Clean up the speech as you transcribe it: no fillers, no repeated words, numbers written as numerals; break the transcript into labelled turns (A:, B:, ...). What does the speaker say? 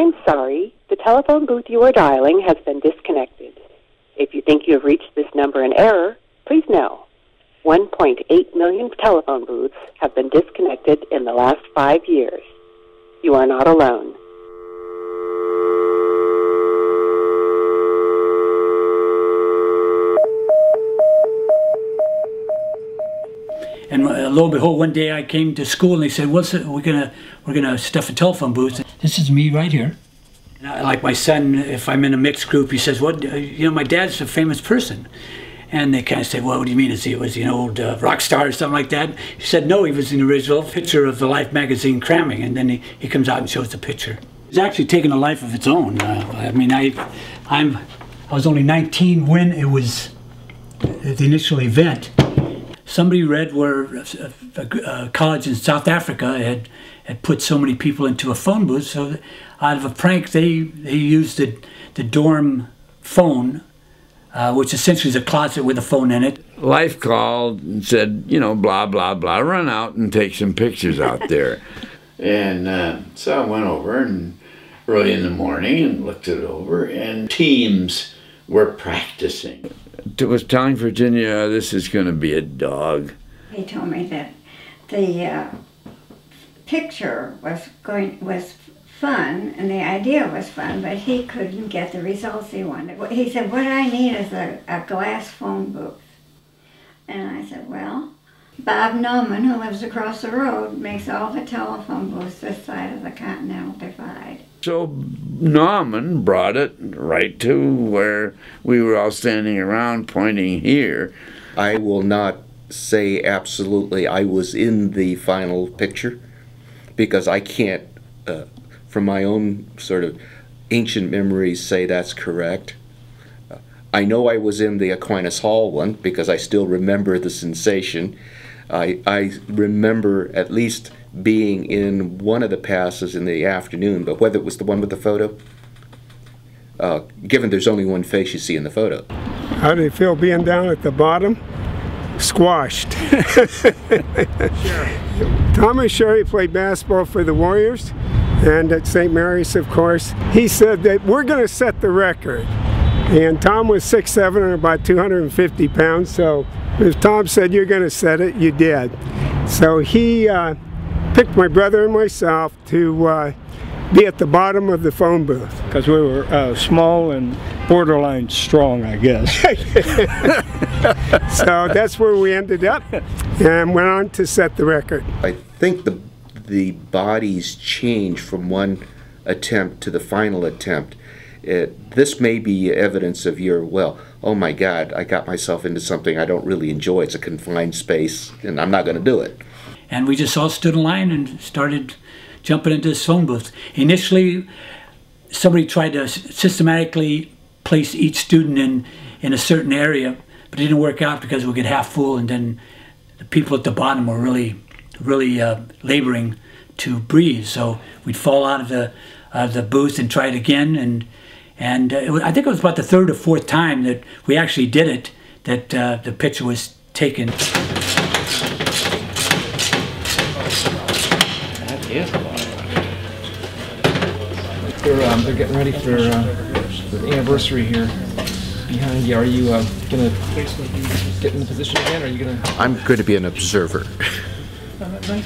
A: I'm sorry, the telephone booth you are dialing has been disconnected. If you think you have reached this number in error, please know 1.8 million telephone booths have been disconnected in the last 5 years. You are not alone.
B: And lo and behold, one day I came to school and they said, "What's it? We're gonna stuff a telephone booth." This is me right here. And like my son, if I'm in a mixed group, he says, "What? You know, my dad's a famous person." And they kind of say, "Well, what do you mean? Was he an old rock star or something like that?" He said, "No, he was an original picture of the Life magazine cramming." And then he comes out and shows the picture. It's actually taken a life of its own. I mean, I was only 19 when it was the initial event. Somebody read where a college in South Africa had put so many people into a phone booth, so out of a prank they used the dorm phone, which essentially is a closet with a phone in it.
C: Life called and said, you know, blah, blah, blah, run out and take some pictures out there. And so I went over and early in the morning and looked it over, and teams were practicing. It was telling Virginia, this is going to be a dog.
D: He told me that the picture was fun and the idea was fun, but he couldn't get the results he wanted. He said, "What I need is a glass phone booth." And I said, "Well, Bob Nauman, who lives across the road, makes all the telephone booths this side of the Continental Divide."
C: So Nauman brought it right to where we were all standing around pointing here.
E: I will not say absolutely I was in the final picture, because I can't, from my own sort of ancient memories, say that's correct. I know I was in the Aquinas Hall one because I still remember the sensation. I remember at least being in one of the passes in the afternoon, but whether it was the one with the photo, given there's only one face you see in the photo.
F: How did it feel being down at the bottom? Squashed. Thomas Sherry played basketball for the Warriors and at St. Mary's, of course. He said that we're going to set the record. And Tom was 6'7" and about 250 pounds, so if Tom said you're going to set it, you did. So he picked my brother and myself to be at the bottom of the phone booth.
G: Because we were small and borderline strong, I guess.
F: So that's where we ended up and went on to set the record.
E: I think the bodies change from one attempt to the final attempt. This may be evidence of your, well, oh my God, I got myself into something I don't really enjoy. It's a confined space, and I'm not going to do it.
B: And we just all stood in line and started jumping into this phone booth. Initially, somebody tried to systematically place each student in a certain area, but it didn't work out because we get half full, and then the people at the bottom were really laboring to breathe. So we'd fall out of the booth and try it again, and I think it was about the third or fourth time that we actually did it that the picture was taken.
H: That is a lot. They're getting ready for the anniversary here behind you. Are you gonna get in the position again, or are you gonna?
E: I'm going to be an observer.
H: Nice.